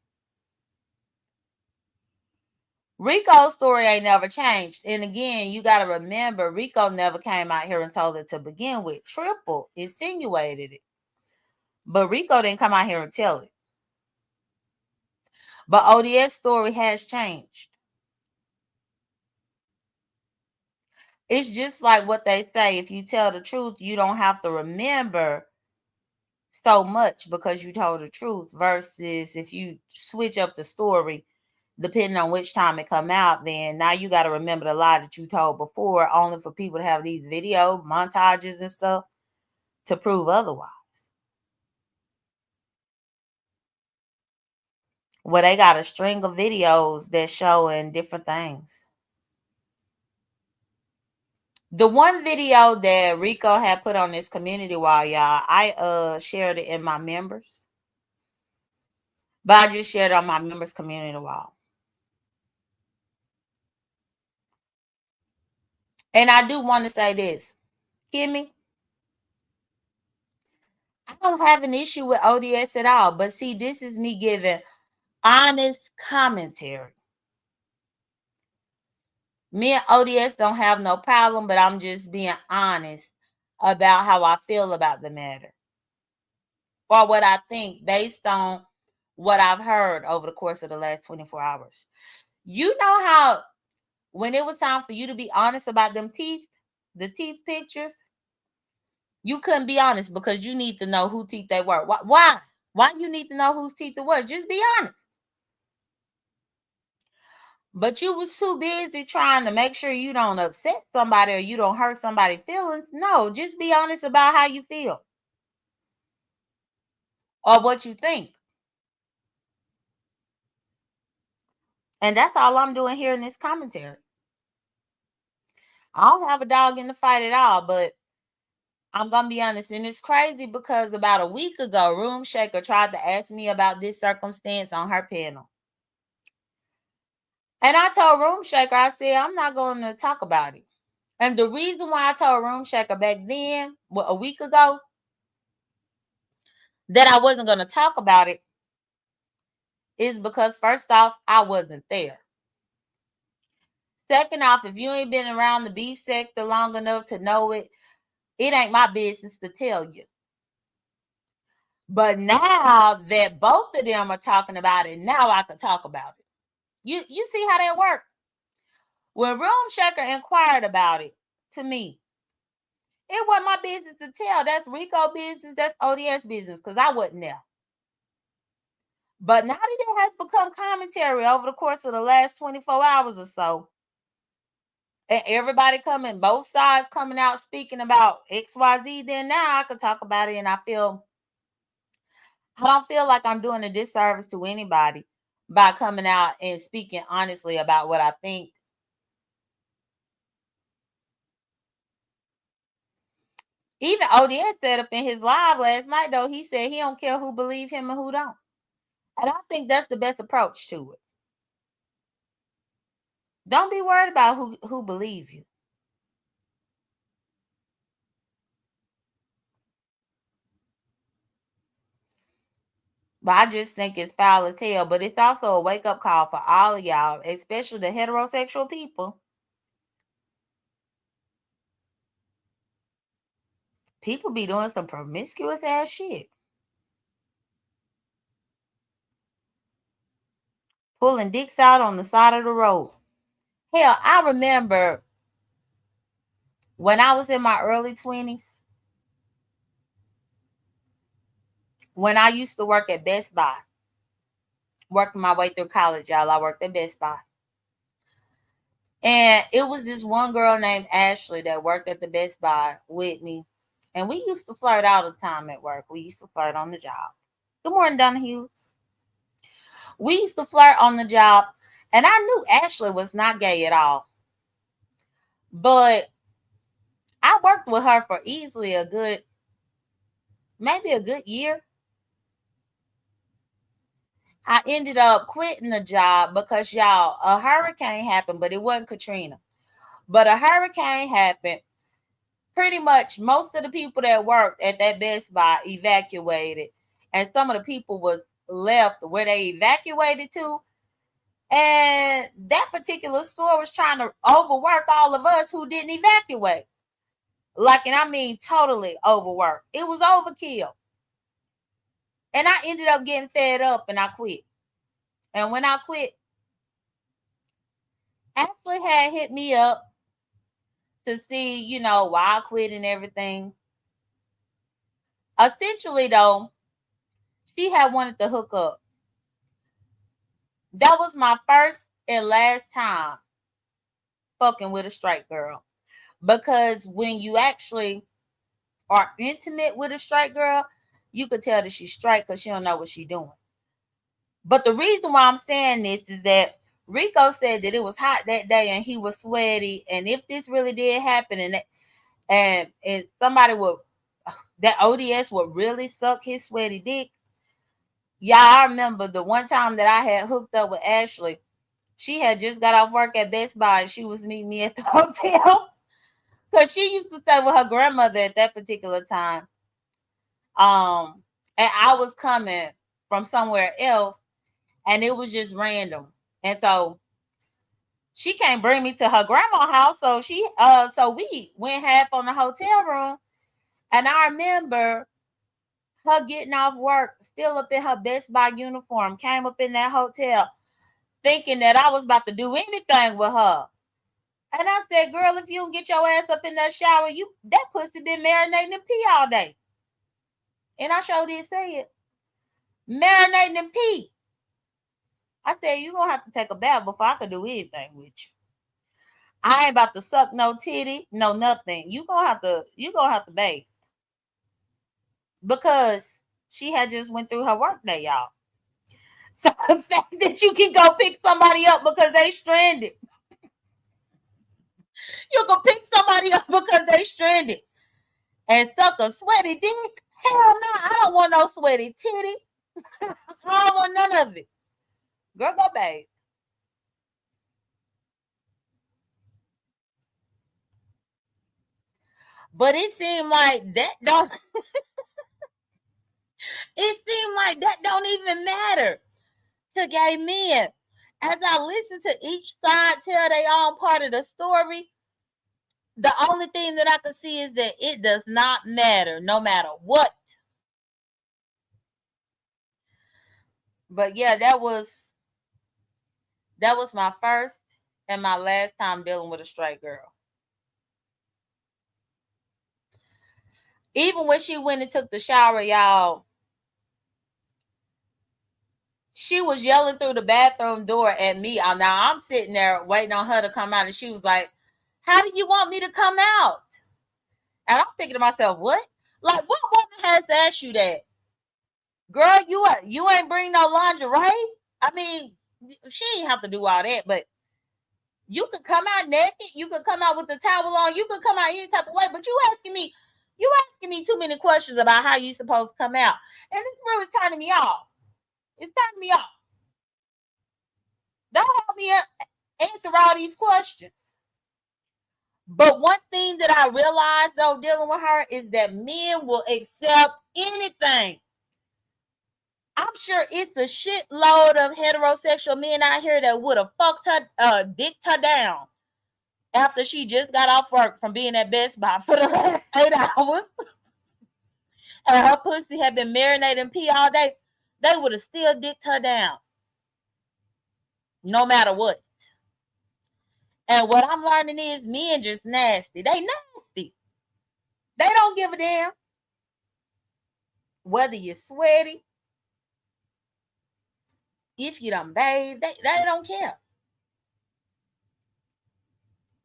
Rico's story ain't never changed. And again, you got to remember, Rico never came out here and told it to begin with. Triple insinuated it. But Rico didn't come out here and tell it. But ODS story has changed. It's just like what they say. If you tell the truth, you don't have to remember so much because you told the truth, versus if you switch up the story depending on which time it come out, then now you got to remember the lie that you told before, only for people to have these video montages and stuff to prove otherwise. Well, they got a string of videos that showing different things. The one video that Rico had put on this community wall, y'all, I shared it in my members. But I just shared it on my members community wall. And I do want to say this. Kimmy, I don't have an issue with ODS at all. But see, this is me giving honest commentary. Me and ODS don't have no problem, but I'm just being honest about how I feel about the matter, or what I think based on what I've heard over the course of the last 24 hours. You know how when it was time for you to be honest about them teeth, the teeth pictures, you couldn't be honest because you need to know whose teeth they were. Why? Why you need to know whose teeth it was? Just be honest. But you was too busy trying to make sure you don't upset somebody or you don't hurt somebody's feelings. No, just be honest about how you feel or what you think. And that's all I'm doing here in this commentary. I don't have a dog in the fight at all, but I'm going to be honest. And it's crazy because about a week ago, Room Shaker tried to ask me about this circumstance on her panel. And I told Room Shaker, I said, I'm not going to talk about it. And the reason why I told Room Shaker back then, a week ago, that I wasn't going to talk about it is because, first off, I wasn't there. Second off, if you ain't been around the beef sector long enough to know it, it ain't my business to tell you. But now that both of them are talking about it, now I can talk about it. You see how that works? When Room Shaker inquired about it to me, it wasn't my business to tell. That's Rico business. That's ODS business because I wasn't there. But now that it has become commentary over the course of the last 24 hours or so, and everybody coming, both sides coming out speaking about XYZ, then now I can talk about it, and I don't feel like I'm doing a disservice to anybody by coming out and speaking honestly about what I think. Even ODS said up in his live last night, though, he said he don't care who believe him and who don't. And I think that's the best approach to it. Don't be worried about who believe you. But I just think it's foul as hell. But it's also a wake-up call for all of y'all, especially the heterosexual people. People be doing some promiscuous ass shit. Pulling dicks out on the side of the road. Hell, I remember when I was in my early 20s, when I used to work at Best Buy, working my way through college, y'all, I worked at Best Buy. And it was this one girl named Ashley that worked at the Best Buy with me. And we used to flirt all the time at work. We used to flirt on the job. Good morning, Donna Hughes. We used to flirt on the job. And I knew Ashley was not gay at all. But I worked with her for easily maybe a good year. I ended up quitting the job because, y'all, a hurricane happened, but it wasn't Katrina. But a hurricane happened. Pretty much most of the people that worked at that Best Buy evacuated, and some of the people was left where they evacuated to. And that particular store was trying to overwork all of us who didn't evacuate. Like, and I mean totally overwork. It was overkill. And I ended up getting fed up and I quit. And when I quit, Ashley had hit me up to see, why I quit and everything. Essentially, though, she had wanted to hook up. That was my first and last time fucking with a straight girl. Because when you actually are intimate with a straight girl, you could tell that she's straight because she don't know what she's doing. But the reason why I'm saying this is that Rico said that it was hot that day and he was sweaty. And if this really did happen and somebody would, that ODS would really suck his sweaty dick. Yeah, I remember the one time that I had hooked up with Ashley. She had just got off work at Best Buy and she was meeting me at the hotel. Because she used to stay with her grandmother at that particular time. And I was coming from somewhere else and it was just random. And so she can't bring me to her grandma's house. So we went half on the hotel room. And I remember her getting off work, still up in her Best Buy uniform, came up in that hotel thinking that I was about to do anything with her. And I said, girl, if you don't get your ass up in that shower, that pussy been marinating in pee all day. And I sure did say it. Marinating in pee. I said, you're going to have to take a bath before I can do anything with you. I ain't about to suck no titty, no nothing. You're going to have to bathe. Because she had just went through her work day, y'all. So the fact that you can go pick somebody up because they stranded. You can pick somebody up because they stranded. And suck a sweaty dick? Hell no, I don't want no sweaty titty. I don't want none of it. Girl, go bathe. But it seemed like that don't it seemed like that don't even matter to gay men. As I listen to each side tell their own part of the story, the only thing that I can see is that it does not matter, no matter what. But yeah, that was my first and my last time dealing with a straight girl. Even when she went and took the shower, y'all, she was yelling through the bathroom door at me. Now I'm sitting there waiting on her to come out, and she was like, how do you want me to come out? And I'm thinking to myself, what? Like, what woman has to ask you that? Girl, you ain't bring no lingerie? I mean, she ain't have to do all that, but you could come out naked. You could come out with the towel on. You could come out any type of way, but you asking me too many questions about how you supposed to come out. And it's really turning me off. It's turning me off. Don't help me answer all these questions. But one thing that I realized though, dealing with her, is that men will accept anything. I'm sure it's a shitload of heterosexual men out here that would have fucked her, dicked her down after she just got off work from being at Best Buy for the last 8 hours. And her pussy had been marinating pee all day. They would have still dicked her down. No matter what. And what I'm learning is men just nasty. They nasty. They don't give a damn. Whether you're sweaty, if you done bathe, they don't care.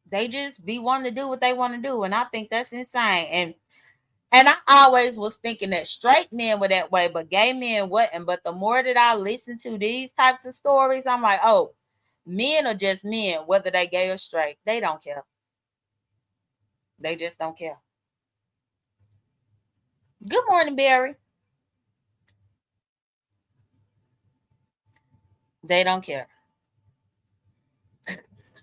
They just be wanting to do what they want to do. And I think that's insane. And I always was thinking that straight men were that way, but gay men wasn't. But the more that I listen to these types of stories, I'm like, oh, men are just men, whether they gay or straight. They don't care. They just don't care. Good morning, Barry. They don't care.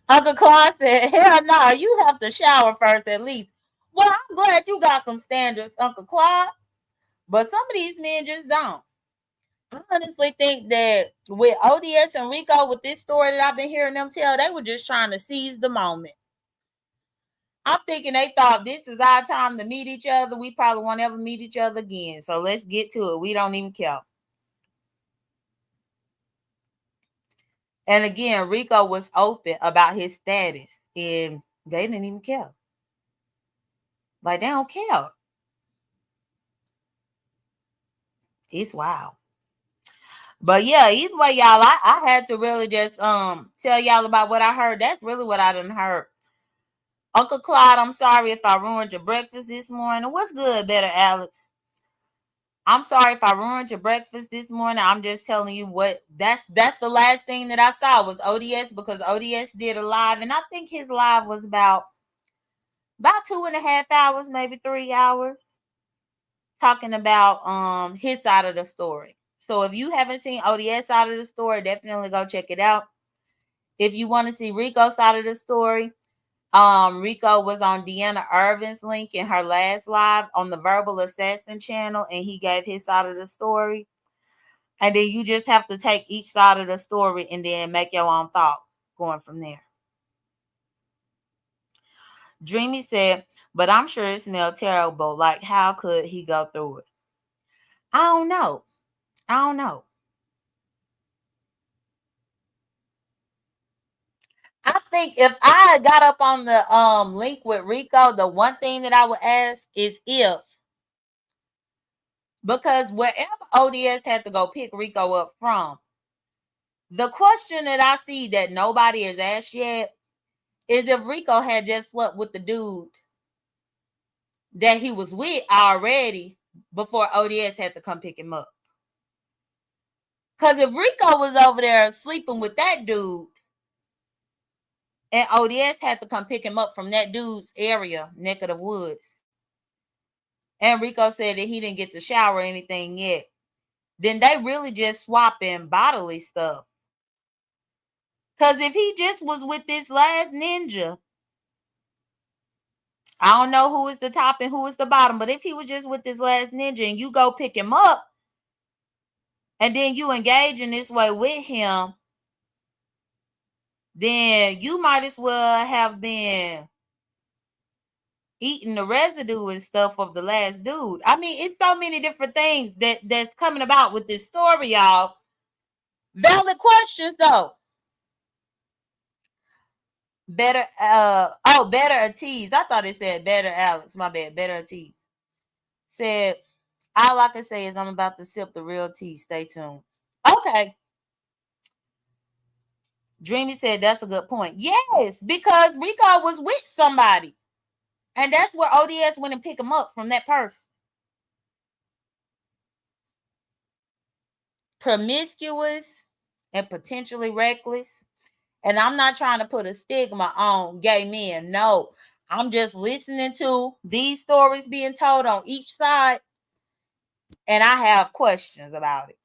Uncle Clark said, hell no, you have to shower first at least. Well, I'm glad you got some standards, Uncle Clark. But some of these men just don't. I honestly think that with ODS and Rico, with this story that I've been hearing them tell, they were just trying to seize the moment. I'm thinking they thought this is our time to meet each other. We probably won't ever meet each other again. So let's get to it. We don't even care. And again, Rico was open about his status and they didn't even care. Like, they don't care. It's wild. But yeah, either way, y'all, I had to really just tell y'all about what I heard. That's really what I done heard. Uncle Clyde, I'm sorry if I ruined your breakfast this morning. What's good, better Alex? I'm sorry if I ruined your breakfast this morning. I'm just telling you what that's the last thing that I saw was ODS, because ODS did a live, and I think his live was about 2.5 hours, maybe 3 hours, talking about his side of the story. So if you haven't seen ODS side of the story, definitely go check it out. If you want to see Rico's side of the story, Rico was on Deanna Irvin's link in her last live on the Verbal Assassin channel, and he gave his side of the story. And then you just have to take each side of the story and then make your own thought going from there. Dreamy said, but I'm sure it smelled terrible. Like, how could he go through it? I don't know. I think if I got up on the link with Rico, the one thing that I would ask is if, because wherever ODS had to go pick Rico up from, the question that I see that nobody has asked yet is if Rico had just slept with the dude that he was with already before ODS had to come pick him up. Because if Rico was over there sleeping with that dude and ODS had to come pick him up from that dude's area, neck of the woods, and Rico said that he didn't get to shower or anything yet, then they really just swapping bodily stuff. Because if he just was with this last ninja, I don't know who is the top and who is the bottom, but if he was just with this last ninja and you go pick him up and then you engage in this way with him, then you might as well have been eating the residue and stuff of the last dude. I mean, it's so many different things that's coming about with this story, y'all. Valid questions, though. Better, better a tease. I thought it said better Alex. My bad. Better a tease. Said, all I can say is I'm about to sip the real tea. Stay tuned. Okay. Dreamy said that's a good point. Yes, because Rico was with somebody. And that's where ODS went and picked him up from that person. Promiscuous and potentially reckless. And I'm not trying to put a stigma on gay men. No, I'm just listening to these stories being told on each side, and I have questions about it.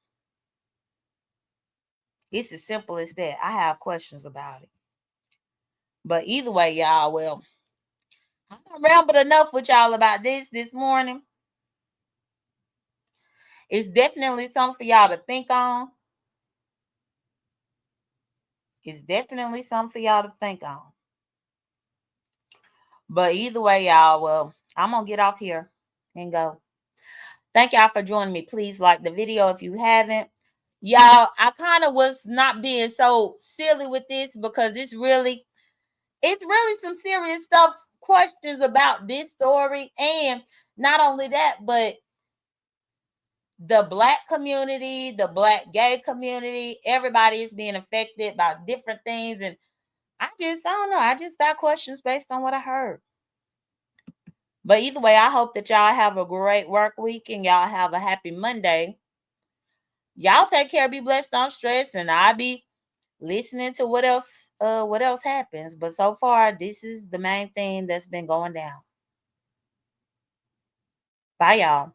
It's as simple as that. I have questions about it. But either way, y'all, well, I rambled enough with y'all about this morning. It's definitely something for y'all to think on. It's definitely something for y'all to think on. But either way, y'all, well, I'm going to get off here and go. Thank y'all for joining me. Please like the video if you haven't. Y'all, I kind of was not being so silly with this because it's really some serious stuff, questions about this story. And not only that, but the Black community, the Black gay community, everybody is being affected by different things. And I don't know. I just got questions based on what I heard. But either way, I hope that y'all have a great work week and y'all have a happy Monday. Y'all take care, be blessed, don't stress, and I'll be listening to what else happens. But so far, this is the main thing that's been going down. Bye, y'all.